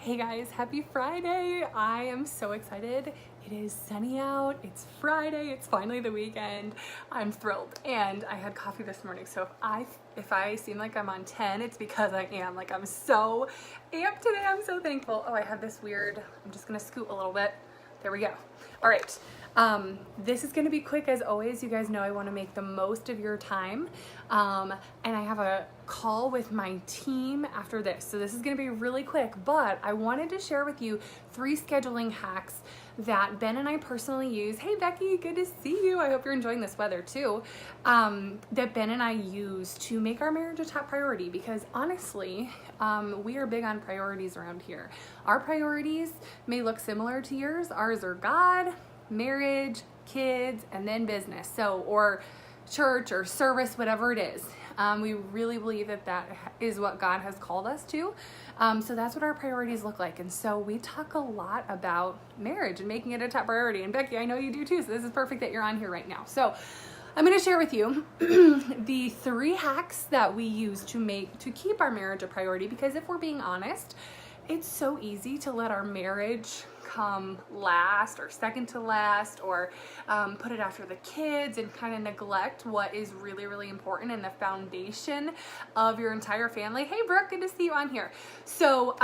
Hey guys, happy Friday. I am so excited. It is sunny out. It's Friday. It's finally the weekend. I'm thrilled. And I had coffee this morning. So if I seem like I'm on 10, it's because I am. Like, I'm so amped today. I'm so thankful. Oh, I have this weird, I'm just going to scoot a little bit. There we go. All right. This is going to be quick as always. You guys know I want to make the most of your time. And I have a call with my team after this. So this is going to be really quick, but I wanted to share with you 3 scheduling hacks that Ben and I personally use. Hey Becky, good to see you. I hope you're enjoying this weather too. That Ben and I use to make our marriage a top priority, because honestly, we are big on priorities around here. Our priorities may look similar to yours. Ours are God, marriage, kids, and then business. So, or church or service, whatever it is. We really believe that that is what God has called us to. So that's what our priorities look like. And so we talk a lot about marriage and making it a top priority. And Becky, I know you do too. So this is perfect that you're on here right now. So I'm going to share with you the 3 hacks that we use to keep our marriage a priority. Because if we're being honest, it's so easy to let our marriage come last or second to last, or put it after the kids and kind of neglect what is really, really important and the foundation of your entire family. Hey Brooke, good to see you on here. So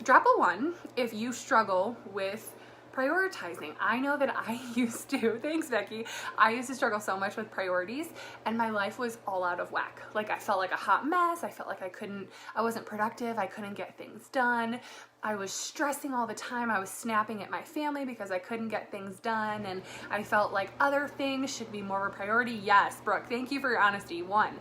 drop a 1 if you struggle with prioritizing. I know that I used to. Thanks, Becky. I used to struggle so much with priorities, and my life was all out of whack. Like, I felt like a hot mess. I felt like I wasn't productive. I couldn't get things done. I was stressing all the time. I was snapping at my family because I couldn't get things done, and I felt like other things should be more of a priority. Yes, Brooke, thank you for your honesty. 1.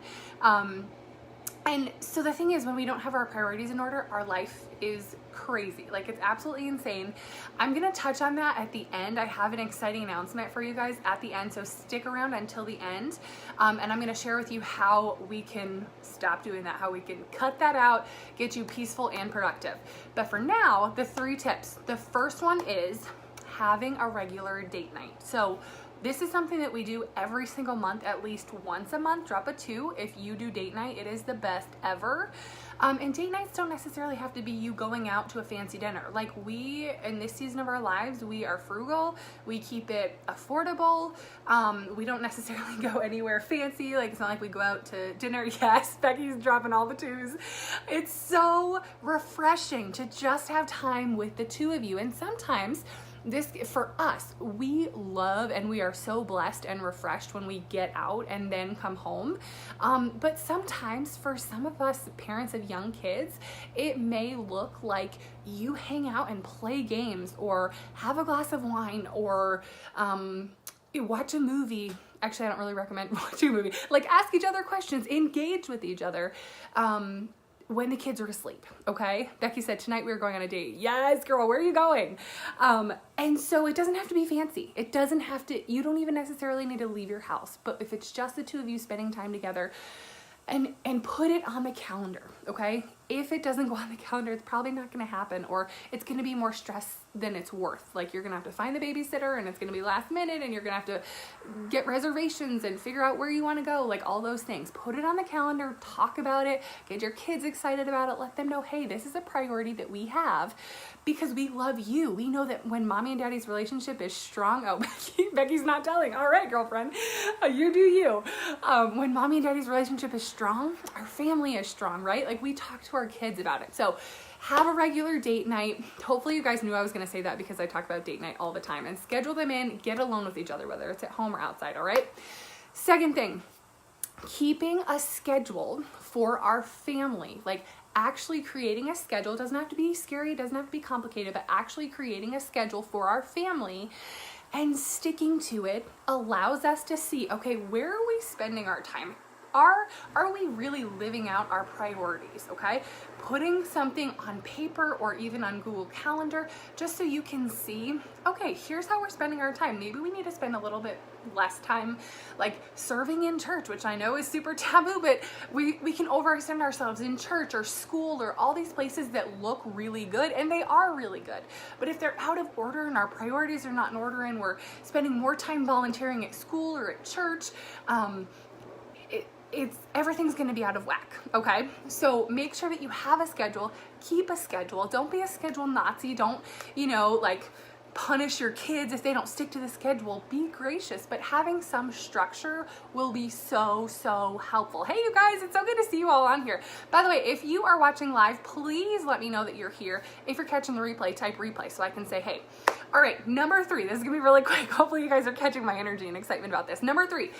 And so the thing is, when we don't have our priorities in order, our life is crazy. Like, it's absolutely insane. I'm going to touch on that at the end. I have an exciting announcement for you guys at the end, so stick around until the end. And I'm going to share with you how we can stop doing that, how we can cut that out, get you peaceful and productive. But for now, the 3 tips. The first one is having a regular date night. So this is something that we do every single month, at least once a month. Drop a 2 if you do date night. It is the best ever. And date nights don't necessarily have to be you going out to a fancy dinner. Like, we, in this season of our lives, we are frugal. We keep it affordable. We don't necessarily go anywhere fancy. Like, it's not like we go out to dinner. Yes, Becky's dropping all the 2s. It's so refreshing to just have time with the 2 of you. And sometimes this, for us, we love and we are so blessed and refreshed when we get out and then come home. But sometimes for some of us parents of young kids, it may look like you hang out and play games or have a glass of wine or watch a movie. Actually, I don't really recommend watching a movie. Like, ask each other questions, engage with each other. When the kids are asleep, okay? Becky said, tonight we were going on a date. Yes, girl, where are you going? And so it doesn't have to be fancy. It doesn't have to, you don't even necessarily need to leave your house. But if it's just the 2 of you spending time together, and put it on the calendar, okay? If it doesn't go on the calendar, it's probably not going to happen, or it's going to be more stress than it's worth. Like, you're going to have to find the babysitter, and it's going to be last minute, and you're going to have to get reservations and figure out where you want to go, like all those things. Put it on the calendar, talk about it, get your kids excited about it, let them know, hey, this is a priority that we have because we love you. We know that when mommy and daddy's relationship is strong, oh, Becky's not telling. All right, girlfriend, you do you. When mommy and daddy's relationship is strong, our family is strong, right? Like, we talk to our kids about it. So have a regular date night. Hopefully you guys knew I was going to say that because I talk about date night all the time, and schedule them in, get alone with each other, whether it's at home or outside. All right. Second thing, keeping a schedule for our family, like actually creating a schedule. It doesn't have to be scary. It doesn't have to be complicated, but actually creating a schedule for our family and sticking to it allows us to see, okay, where are we spending our time? Are we really living out our priorities, okay? Putting something on paper or even on Google Calendar just so you can see, okay, here's how we're spending our time. Maybe we need to spend a little bit less time like serving in church, which I know is super taboo, but we can overextend ourselves in church or school or all these places that look really good, and they are really good. But if they're out of order and our priorities are not in order and we're spending more time volunteering at school or at church, everything's gonna be out of whack, okay? So make sure that you have a schedule, keep a schedule. Don't be a schedule Nazi. Don't, like punish your kids if they don't stick to the schedule. Be gracious, but having some structure will be so, so helpful. Hey, you guys, it's so good to see you all on here. By the way, if you are watching live, please let me know that you're here. If you're catching the replay, type replay so I can say, hey. All right, number 3, this is gonna be really quick. Hopefully you guys are catching my energy and excitement about this. Number 3,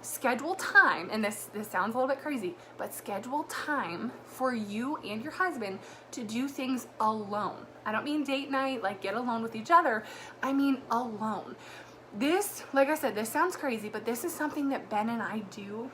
schedule time, and this sounds a little bit crazy, but schedule time for you and your husband to do things alone. I don't mean date night, like get alone with each other. I mean alone. This, like I said, this sounds crazy, but this is something that Ben and I do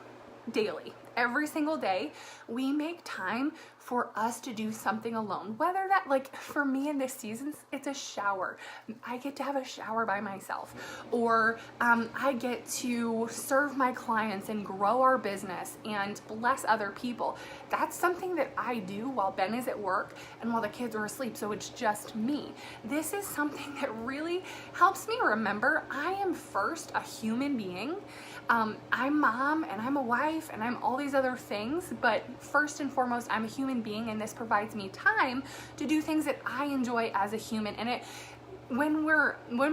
daily. Every single day, we make time for us to do something alone. Whether that, like for me in this season, it's a shower. I get to have a shower by myself. Or I get to serve my clients and grow our business and bless other people. That's something that I do while Ben is at work and while the kids are asleep, so it's just me. This is something that really helps me remember I am first a human being. I'm mom and I'm a wife and I'm all these other things, but first and foremost, I'm a human being, and this provides me time to do things that I enjoy as a human. And when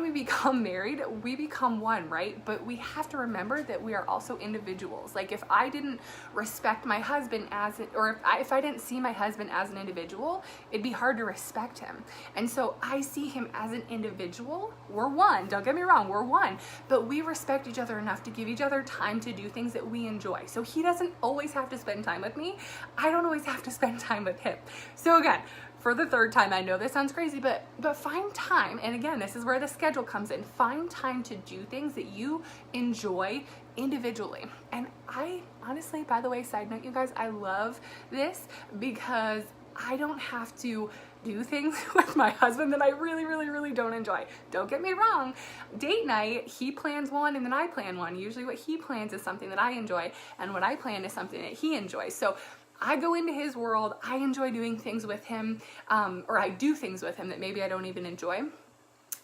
we become married, we become one, right? But we have to remember that we are also individuals. Like if I didn't respect my husband if I didn't see my husband as an individual, it'd be hard to respect him. And so I see him as an individual. We're one, don't get me wrong, we're one, but we respect each other enough to give each other time to do things that we enjoy. So he doesn't always have to spend time with me. I don't always have to spend time with him. So again, for the 3rd time, I know this sounds crazy, but find time, and again, this is where the schedule comes in. Find time to do things that you enjoy individually. And I honestly, by the way, side note, you guys, I love this because I don't have to do things with my husband that I really, really, really don't enjoy. Don't get me wrong. Date night, he plans one and then I plan one. Usually what he plans is something that I enjoy, and what I plan is something that he enjoys. So I go into his world. I enjoy doing things with him, or I do things with him that maybe I don't even enjoy.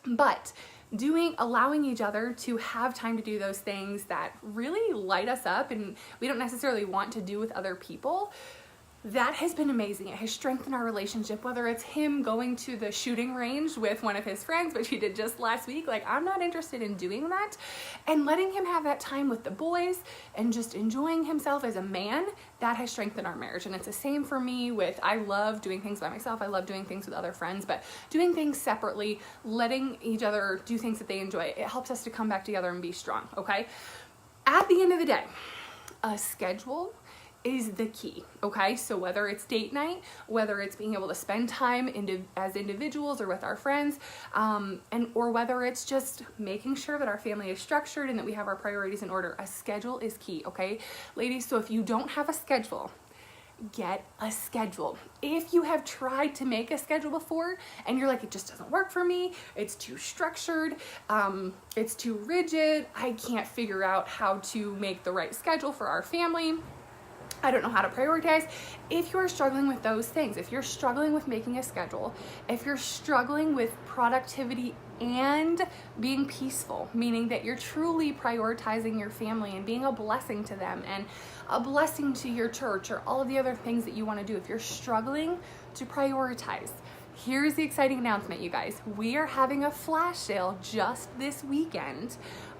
But allowing each other to have time to do those things that really light us up and we don't necessarily want to do with other people, that has been amazing. It has strengthened our relationship, whether it's him going to the shooting range with one of his friends, which he did just last week. Like, I'm not interested in doing that. And letting him have that time with the boys and just enjoying himself as a man, that has strengthened our marriage. And it's the same for me I love doing things by myself. I love doing things with other friends, but doing things separately, letting each other do things that they enjoy, it helps us to come back together and be strong, okay? At the end of the day, a schedule is the key, okay? So whether it's date night, whether it's being able to spend time as individuals or with our friends, or whether it's just making sure that our family is structured and that we have our priorities in order, a schedule is key, okay? Ladies, so if you don't have a schedule, get a schedule. If you have tried to make a schedule before and you're like, it just doesn't work for me, it's too structured, it's too rigid, I can't figure out how to make the right schedule for our family, I don't know how to prioritize. If you are struggling with those things, if you're struggling with making a schedule, if you're struggling with productivity and being peaceful, meaning that you're truly prioritizing your family and being a blessing to them and a blessing to your church or all of the other things that you want to do, if you're struggling to prioritize, here's the exciting announcement, you guys. We are having a flash sale just this weekend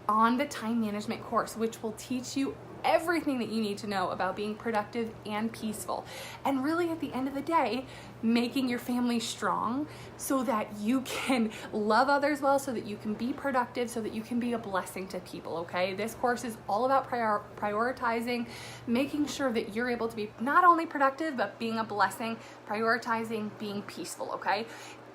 on the time management course, which will teach you everything that you need to know about being productive and peaceful. And really at the end of the day, making your family strong so that you can love others well, so that you can be productive, so that you can be a blessing to people, okay? This course is all about prioritizing, making sure that you're able to be not only productive, but being a blessing, prioritizing, being peaceful, okay?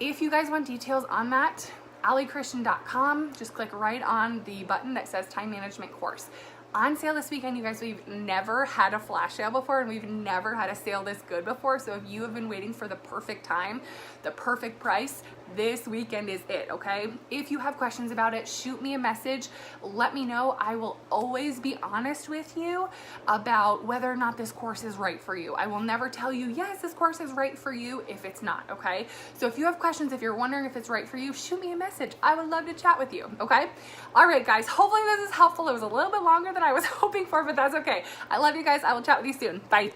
If you guys want details on that, AllieChristian.com, just click right on the button that says time management course. On sale this weekend, you guys, we've never had a flash sale before, and we've never had a sale this good before. So if you have been waiting for the perfect time, the perfect price, this weekend is it, okay? If you have questions about it, shoot me a message. Let me know. I will always be honest with you about whether or not this course is right for you. I will never tell you, yes, this course is right for you if it's not, okay? So if you have questions, if you're wondering if it's right for you, shoot me a message. I would love to chat with you, okay? All right, guys, hopefully this is helpful. It was a little bit longer than than I was hoping for, but that's okay. I love you guys. I will chat with you soon. Bye.